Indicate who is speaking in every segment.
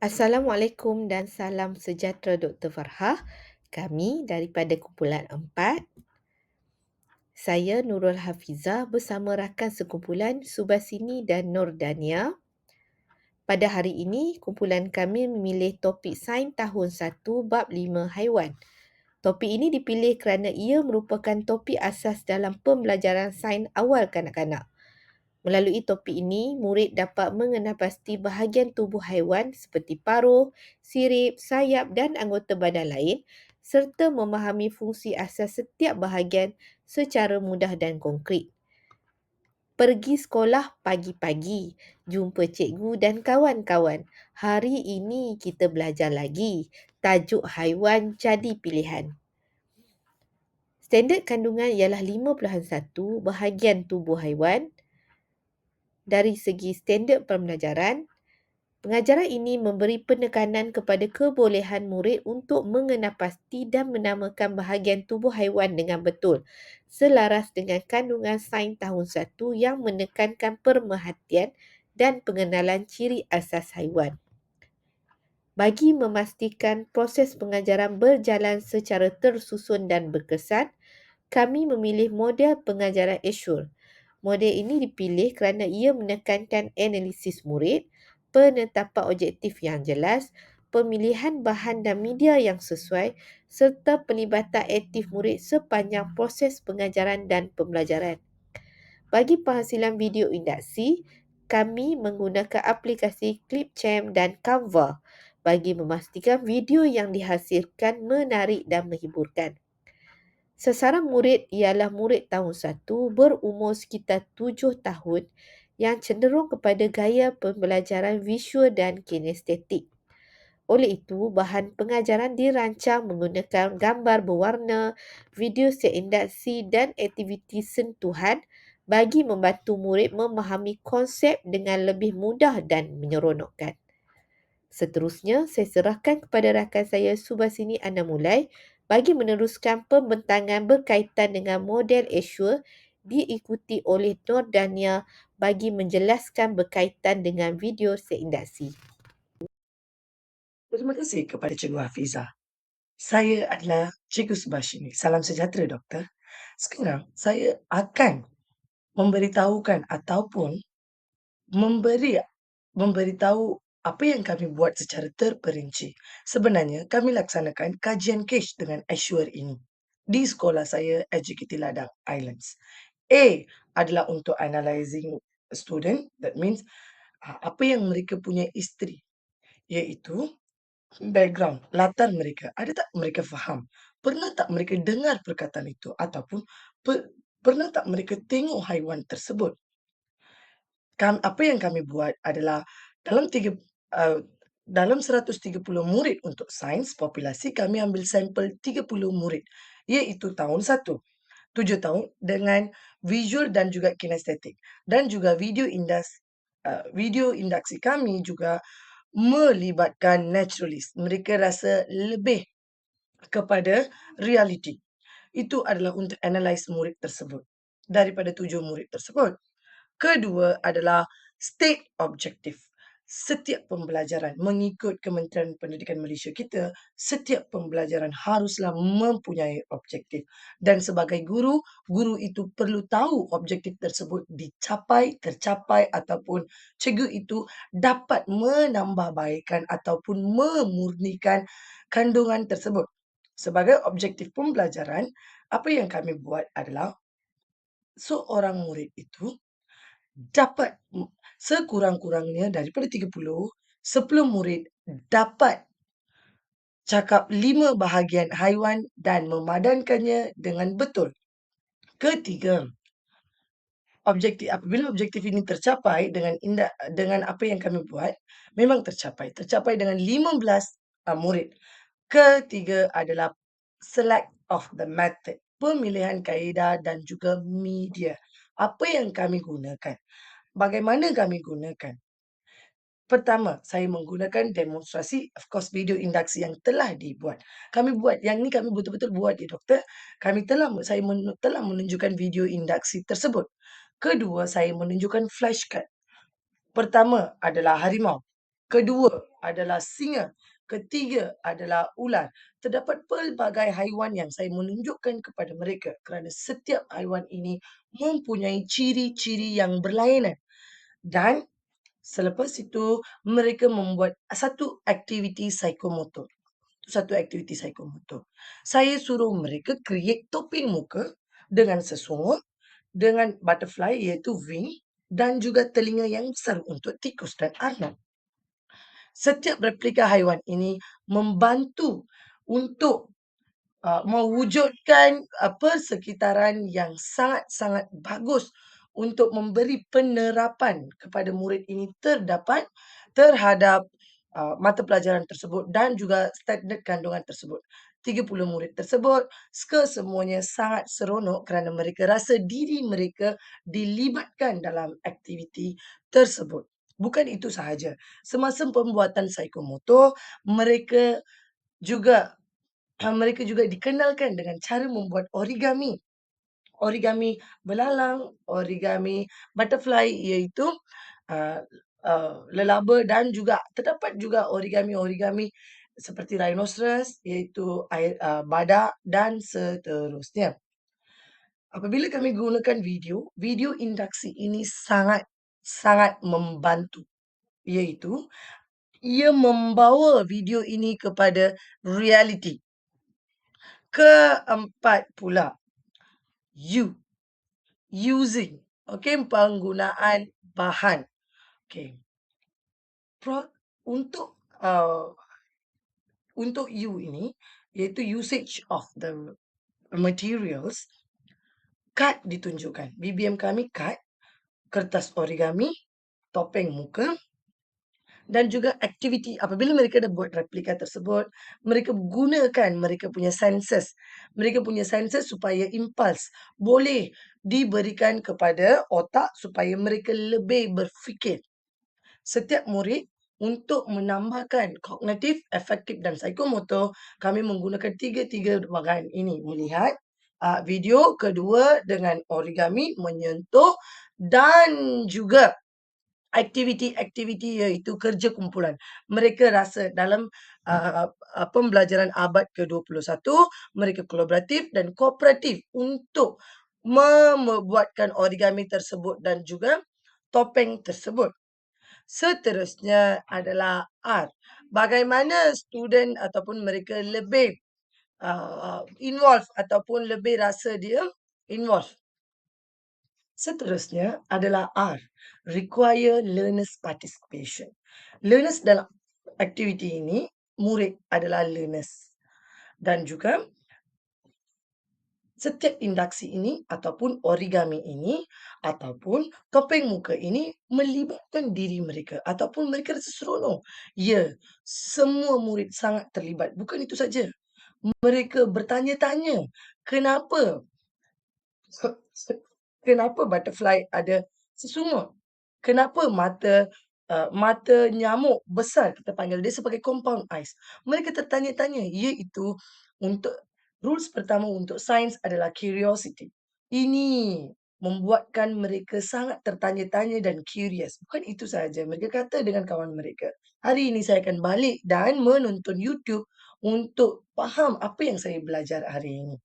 Speaker 1: Assalamualaikum dan salam sejahtera Dr. Farhah. Kami daripada kumpulan 4, saya Nurul Hafizah bersama rakan sekumpulan Subasini dan Nur Dania. Pada hari ini, kumpulan kami memilih topik Sains Tahun 1 Bab 5 Haiwan. Topik ini dipilih kerana ia merupakan topik asas dalam pembelajaran sains awal kanak-kanak. Melalui topik ini, murid dapat mengenal pasti bahagian tubuh haiwan seperti paruh, sirip, sayap dan anggota badan lain serta memahami fungsi asas setiap bahagian secara mudah dan konkret. Pergi sekolah pagi-pagi, jumpa cikgu dan kawan-kawan. Hari ini kita belajar lagi. Tajuk haiwan jadi pilihan. Standard kandungan ialah 5.1 bahagian tubuh haiwan. Dari segi standard pembelajaran, pengajaran ini memberi penekanan kepada kebolehan murid untuk mengenal pasti dan menamakan bahagian tubuh haiwan dengan betul, selaras dengan kandungan sains tahun 1 yang menekankan pemerhatian dan pengenalan ciri asas haiwan. Bagi memastikan proses pengajaran berjalan secara tersusun dan berkesan, kami memilih model pengajaran Azure. Model ini dipilih kerana ia menekankan analisis murid, penetapan objektif yang jelas, pemilihan bahan dan media yang sesuai serta pelibatan aktif murid sepanjang proses pengajaran dan pembelajaran. Bagi penghasilan video induksi, kami menggunakan aplikasi Clipchamp dan Canva bagi memastikan video yang dihasilkan menarik dan menghiburkan. Sasaran murid ialah murid tahun 1 berumur sekitar 7 tahun yang cenderung kepada gaya pembelajaran visual dan kinestetik. Oleh itu, bahan pengajaran dirancang menggunakan gambar berwarna, video seinduksi dan aktiviti sentuhan bagi membantu murid memahami konsep dengan lebih mudah dan menyeronokkan. Seterusnya, saya serahkan kepada rakan saya Subasini Anamulai bagi meneruskan pembentangan berkaitan dengan model Azure diikuti oleh Nur Dania bagi menjelaskan berkaitan dengan video seinduksi.
Speaker 2: Terima kasih kepada Cikgu Hafizah. Saya adalah Cikgu Subashini. Salam sejahtera, Doktor. Sekarang saya akan memberitahukan ataupun memberitahu apa yang kami buat secara terperinci. Sebenarnya kami laksanakan kajian case dengan Azure ini di sekolah saya Educity Ladang Islands. A adalah untuk analyzing student, that means apa yang mereka punya isteri, iaitu background, latar mereka. Ada tak mereka faham? Pernah tak mereka dengar perkataan itu? Ataupun pernah tak mereka tengok haiwan tersebut? Apa yang kami buat adalah dalam dalam 130 murid untuk sains populasi, kami ambil sampel 30 murid, iaitu tahun 1, 7 tahun dengan visual dan juga kinestetik. Dan juga video induksi kami juga melibatkan naturalist. Mereka rasa lebih kepada reality. Itu adalah untuk analyse murid tersebut. Daripada 7 murid tersebut. Kedua adalah state objective. Setiap pembelajaran mengikut Kementerian Pendidikan Malaysia kita, setiap pembelajaran haruslah mempunyai objektif. Dan sebagai guru, guru itu perlu tahu objektif tersebut tercapai ataupun cikgu itu dapat menambahbaikkan ataupun memurnikan kandungan tersebut. Sebagai objektif pembelajaran, apa yang kami buat adalah seorang murid itu dapat sekurang-kurangnya daripada 30, 10 murid dapat cakap 5 bahagian haiwan dan memadankannya dengan betul. Ketiga, apabila objektif ini tercapai dengan apa yang kami buat, memang tercapai dengan 15 murid. Ketiga adalah select of the method, pemilihan kaedah dan juga media. Apa yang kami gunakan? Bagaimana kami gunakan? Pertama, saya menggunakan demonstrasi, of course video induksi yang telah dibuat. Kami betul-betul buat ya, Doktor. Saya telah menunjukkan video induksi tersebut. Kedua, saya menunjukkan flashcard. Pertama adalah harimau. kedua adalah singa, ketiga adalah ular. Terdapat pelbagai haiwan yang saya menunjukkan kepada mereka kerana setiap haiwan ini mempunyai ciri-ciri yang berlainan. Dan selepas itu mereka membuat satu aktiviti psikomotor. Satu aktiviti psikomotor. Saya suruh mereka create topeng muka dengan sesungut, dengan butterfly iaitu wing dan juga telinga yang besar untuk tikus dan arnab. Setiap replika haiwan ini membantu untuk mewujudkan persekitaran yang sangat-sangat bagus untuk memberi penerapan kepada murid ini terhadap mata pelajaran tersebut dan juga standard kandungan tersebut. 30 murid tersebut kesemuanya sangat seronok kerana mereka rasa diri mereka dilibatkan dalam aktiviti tersebut. Bukan itu sahaja. Semasa pembuatan psikomotor, mereka juga mereka juga dikenalkan dengan cara membuat origami. Origami belalang, origami butterfly iaitu uh, lelaba dan juga terdapat juga origami-origami seperti rhinoceros iaitu badak dan seterusnya. Apabila kami gunakan video induksi ini sangat membantu, iaitu ia membawa video ini kepada realiti. Keempat pula, using, okey, penggunaan bahan. Okey. Untuk ini, iaitu usage of the materials, kad ditunjukkan. BBM kami kad, kertas origami, topeng muka dan juga aktiviti. Apabila mereka dah buat replika tersebut, mereka gunakan mereka punya senses. Mereka punya senses supaya impuls boleh diberikan kepada otak supaya mereka lebih berfikir. Setiap murid untuk menambahkan kognitif, afektif dan psikomotor, kami menggunakan tiga-tiga bahagian ini. Melihat video, kedua dengan origami, menyentuh dan juga aktiviti-aktiviti iaitu kerja kumpulan. Mereka rasa dalam pembelajaran abad ke-21, mereka kolaboratif dan kooperatif untuk membuatkan origami tersebut dan juga topeng tersebut. Seterusnya adalah art. Bagaimana student ataupun mereka lebih involve ataupun lebih rasa dia involve. Seterusnya adalah R, require learners participation. Learners dalam aktiviti ini, murid adalah learners. Dan juga setiap induksi ini ataupun origami ini ataupun topeng muka ini melibatkan diri mereka ataupun mereka rasa seronok. Ya, semua murid sangat terlibat. Bukan itu saja. Mereka bertanya-tanya, kenapa kenapa butterfly ada sesungut? Kenapa mata nyamuk besar, kita panggil dia sebagai compound eyes. Mereka tertanya-tanya, iaitu untuk rules pertama untuk sains adalah curiosity. Ini membuatkan mereka sangat tertanya-tanya dan curious. Bukan itu sahaja, mereka kata dengan kawan mereka, hari ini saya akan balik dan menonton YouTube untuk faham apa yang saya belajar hari ini.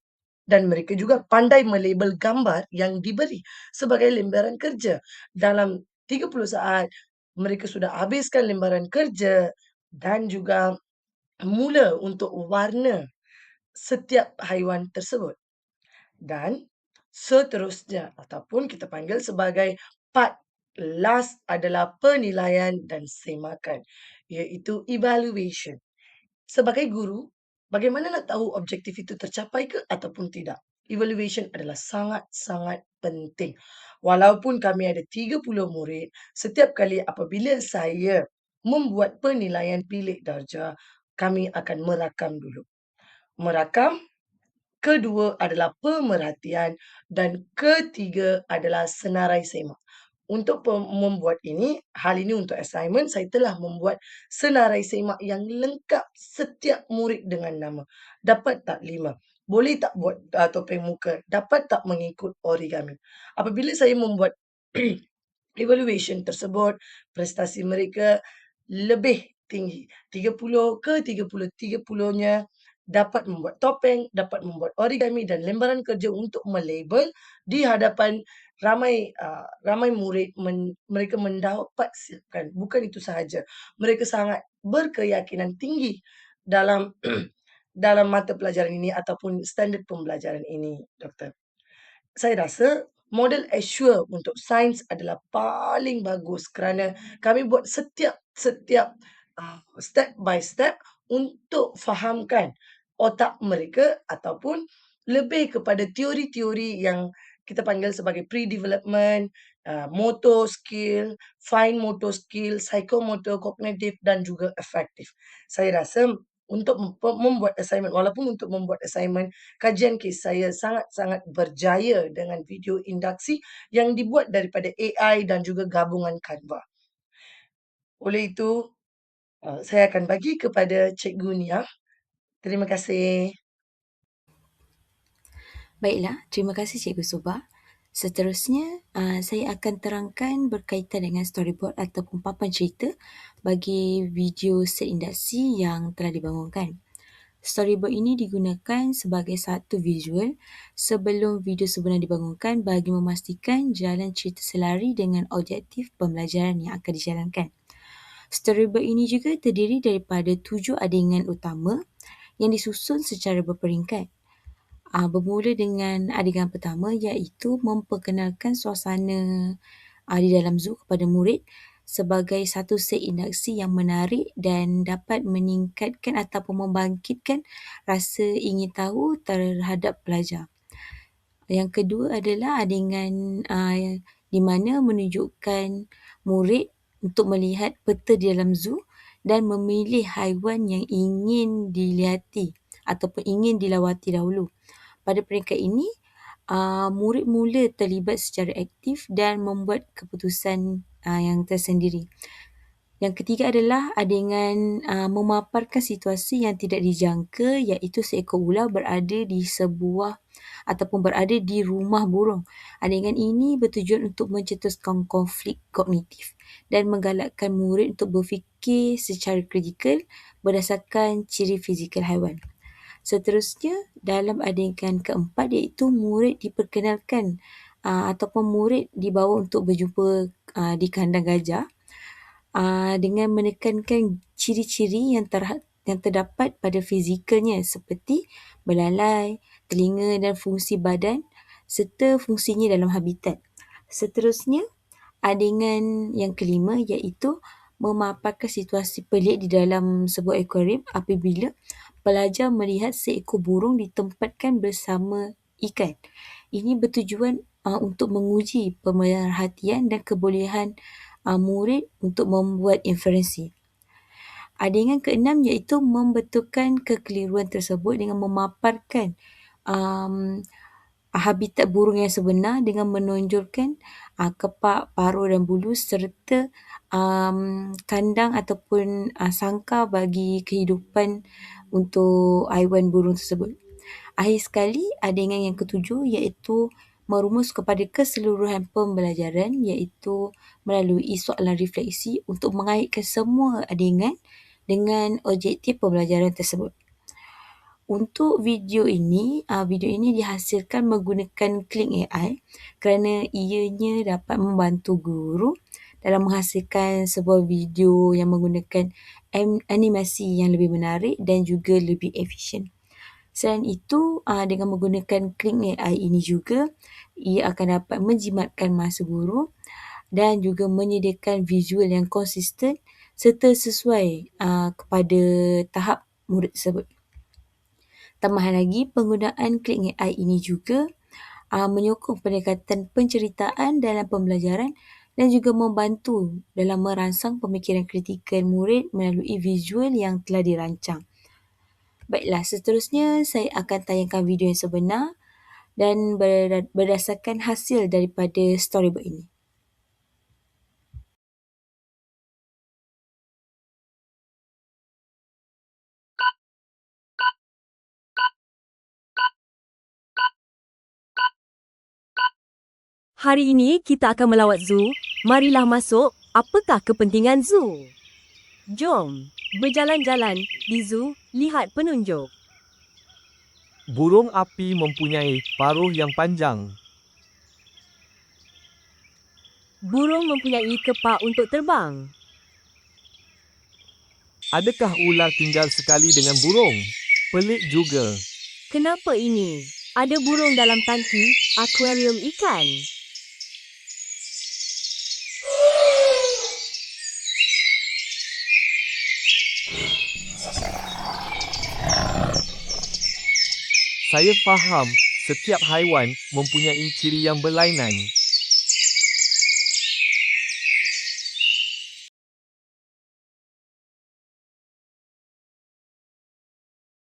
Speaker 2: Dan mereka juga pandai melabel gambar yang diberi sebagai lembaran kerja. Dalam 30 saat, mereka sudah habiskan lembaran kerja dan juga mula untuk warna setiap haiwan tersebut. Dan seterusnya ataupun kita panggil sebagai part last adalah penilaian dan semakan, iaitu evaluation. Sebagai guru, bagaimana nak tahu objektif itu tercapai ke ataupun tidak? Evaluation adalah sangat-sangat penting. Walaupun kami ada 30 murid, setiap kali apabila saya membuat penilaian bilik darjah, kami akan merakam dulu. Merakam, kedua adalah pemerhatian dan ketiga adalah senarai semak. Untuk membuat ini, hal ini untuk assignment, saya telah membuat senarai semak yang lengkap setiap murid dengan nama. Dapat tak 5? Boleh tak buat topeng muka? Dapat tak mengikut origami? Apabila saya membuat evaluation tersebut, prestasi mereka lebih tinggi. 30 ke 30, 30-nya dapat membuat topeng, dapat membuat origami dan lembaran kerja untuk melabel di hadapan ramai murid mereka mendapat siapkan. Bukan itu sahaja, mereka sangat berkeyakinan tinggi dalam dalam mata pelajaran ini ataupun standard pembelajaran ini, Doktor. Saya rasa model Azure untuk sains adalah paling bagus kerana kami buat setiap step by step untuk fahamkan otak mereka ataupun lebih kepada teori-teori yang kita panggil sebagai pre-development, motor skill, fine motor skill, psychomotor, kognitif dan juga affective. Saya rasa untuk membuat assignment, walaupun untuk membuat assignment, kajian kes saya sangat-sangat berjaya dengan video induksi yang dibuat daripada AI dan juga gabungan Canva. Oleh itu, saya akan bagi kepada Cikgu Nia. Terima kasih.
Speaker 3: Baiklah, terima kasih Cikgu Subah. Seterusnya, saya akan terangkan berkaitan dengan storyboard ataupun papan cerita bagi video set induksi yang telah dibangunkan. Storyboard ini digunakan sebagai satu visual sebelum video sebenar dibangunkan bagi memastikan jalan cerita selari dengan objektif pembelajaran yang akan dijalankan. Storyboard ini juga terdiri daripada 7 adegan utama yang disusun secara berperingkat. Bermula dengan adegan pertama iaitu memperkenalkan suasana di dalam zoo kepada murid sebagai satu set induksi yang menarik dan dapat meningkatkan ataupun membangkitkan rasa ingin tahu terhadap pelajar. Yang kedua adalah adegan di mana menunjukkan murid untuk melihat peta di dalam zoo dan memilih haiwan yang ingin dilihati ataupun ingin dilawati dahulu. Pada peringkat ini, murid mula terlibat secara aktif dan membuat keputusan yang tersendiri. Yang ketiga adalah adegan memaparkan situasi yang tidak dijangka iaitu seekor ular berada di sebuah ataupun berada di rumah burung. Adegan ini bertujuan untuk mencetuskan konflik kognitif dan menggalakkan murid untuk berfikir secara kritikal berdasarkan ciri fizikal haiwan. Seterusnya, dalam adegan keempat iaitu murid diperkenalkan ataupun murid dibawa untuk berjumpa di kandang gajah dengan menekankan ciri-ciri yang terdapat pada fizikalnya seperti belalai, telinga dan fungsi badan serta fungsinya dalam habitat. Seterusnya, adegan yang kelima iaitu memaparkan situasi pelik di dalam sebuah akuarium apabila pelajar melihat seekor burung ditempatkan bersama ikan. Ini bertujuan untuk menguji pemerhatian dan kebolehan murid untuk membuat inferensi. Adegan keenam iaitu membetulkan kekeliruan tersebut dengan memaparkan habitat burung yang sebenar dengan menonjolkan kepak, paruh dan bulu serta kandang ataupun sangkar bagi kehidupan untuk haiwan burung tersebut. Akhir sekali, adegan yang ketujuh iaitu merumus kepada keseluruhan pembelajaran iaitu melalui soalan refleksi untuk mengaitkan semua adegan dengan objektif pembelajaran tersebut. Untuk video ini dihasilkan menggunakan Kling AI kerana ianya dapat membantu guru dalam menghasilkan sebuah video yang menggunakan animasi yang lebih menarik dan juga lebih efisien. Selain itu, dengan menggunakan Kling AI ini juga, ia akan dapat menjimatkan masa guru dan juga menyediakan visual yang konsisten serta sesuai kepada tahap murid tersebut. Tambahan lagi, penggunaan Kling AI ini juga menyokong pendekatan penceritaan dalam pembelajaran dan juga membantu dalam merangsang pemikiran kritikal murid melalui visual yang telah dirancang. Baiklah, seterusnya saya akan tayangkan video yang sebenar dan berdasarkan hasil daripada storyboard ini.
Speaker 4: Hari ini kita akan melawat zoo. Marilah masuk. Apakah kepentingan zoo? Jom, berjalan-jalan di zoo, lihat penunjuk.
Speaker 5: Burung api mempunyai paruh yang panjang.
Speaker 4: Burung mempunyai kepak untuk terbang.
Speaker 5: Adakah ular tinggal sekali dengan burung? Pelik juga.
Speaker 4: Kenapa ini? Ada burung dalam tangki akuarium ikan.
Speaker 5: Saya faham, setiap haiwan mempunyai ciri yang berlainan.